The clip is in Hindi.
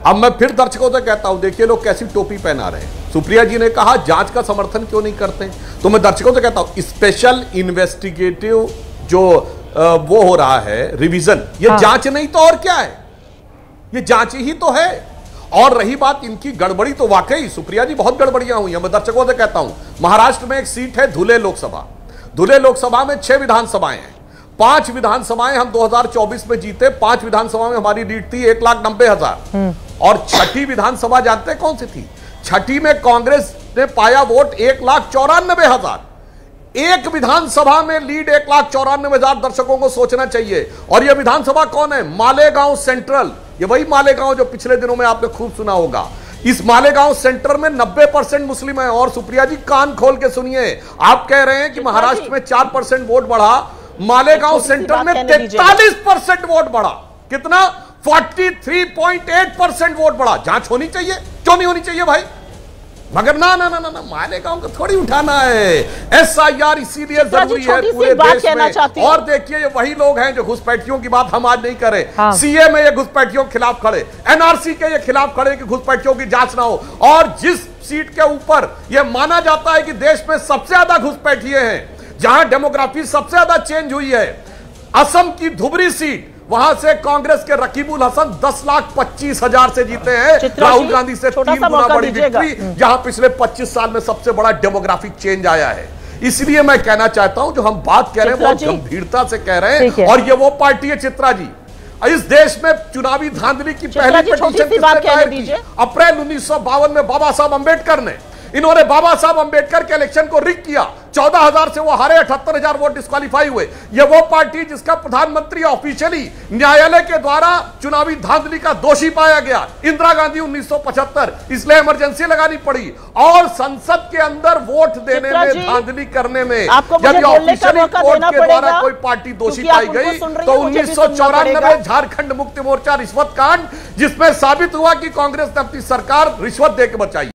अब मैं फिर दर्शकों से कहता हूं, देखिए लोग कैसी टोपी पहना रहे हैं। सुप्रिया जी ने कहा जांच का समर्थन क्यों नहीं करते, तो मैं दर्शकों से कहता हूं स्पेशल इन्वेस्टिगेटिव जो वो हो रहा है रिवीजन, ये जांच नहीं तो और क्या है, ये जांच ही तो है। और रही बात इनकी गड़बड़ी, तो वाकई सुप्रिया जी बहुत गड़बड़ियां हुई हैं। मैं दर्शकों से कहता हूं, महाराष्ट्र में एक सीट है धुले लोकसभा, धुले लोकसभा में 6 विधानसभाएं हैं, 5 विधानसभाएं हम 2024 में जीते, 5 विधानसभा में हमारी लीड थी 1,90,000। और छठी विधानसभा जानते हैं कौन सी थी? छठी में कांग्रेस ने पाया वोट 1,94,000। एक विधानसभा में लीड 1,94,000। दर्शकों को सोचना चाहिए। और यह विधानसभा कौन है? मालेगांव सेंट्रल। ये वही मालेगांव जो पिछले दिनों में आपने खूब सुना होगा। इस मालेगांव सेंटर में 90% मुस्लिम है। और सुप्रिया जी कान खोल के सुनिए, आप कह रहे हैं कि महाराष्ट्र में 4% वोट बढ़ा, मालेगांव सेंटर में 43% वोट बढ़ा। कितना? 43.8% वोट बढ़ा। जांच होनी चाहिए, क्यों नहीं होनी चाहिए भाई? मगर ना ना ना ना, ना मालेगांव को थोड़ी उठाना है। एसआईआर इसीलिए जरूरी है पूरे देश में। और देखिए ये वही लोग हैं जो घुसपैठियों की बात हम आज नहीं करें। सीए में ये घुसपैठियों के खिलाफ खड़े, एनआरसी के ये खिलाफ खड़े कि घुसपैठियों की जांच ना हो। और जिस सीट के ऊपर यह माना जाता है कि देश में सबसे ज्यादा घुसपैठिए हैं, जहां डेमोग्राफी सबसे ज्यादा चेंज हुई है, असम की धुबरी सीट, वहां से कांग्रेस के रकीबुल हसन 10,25,000 से जीते हैं। राहुल गांधी से 3 गुना बड़ी विक्ट्री, जहां पिछले 25 साल में सबसे बड़ा डेमोग्राफिक चेंज आया है। इसलिए मैं कहना चाहता हूं, जो हम बात कह रहे हैं वो गंभीरता से कह रहे हैं। और ये वो पार्टी है चित्रा जी, इस देश में चुनावी धांधली की पहली पिटीशन किसने दायर की? अप्रैल 1952 में बाबा साहब अंबेडकर ने। इन्होंने बाबा साहब अंबेडकर के इलेक्शन को रिग किया, 14,000 से वो हारे, 78,000 वोट डिस्क्वालीफाई हुए। ये वो पार्टी जिसका प्रधानमंत्री ऑफिशियली न्यायालय के द्वारा चुनावी धांधली का दोषी पाया गया, इंदिरा गांधी 1975, इसलिए इमरजेंसी लगानी पड़ी। और संसद के अंदर वोट देने में, धांधली करने में यदि ऑफिशियली कोर्ट के द्वारा कोई पार्टी दोषी पाई गई तो 1994 झारखंड मुक्ति मोर्चा रिश्वत कांड, जिसमें साबित हुआ कि कांग्रेस ने अपनी सरकार रिश्वत देकर बचाई।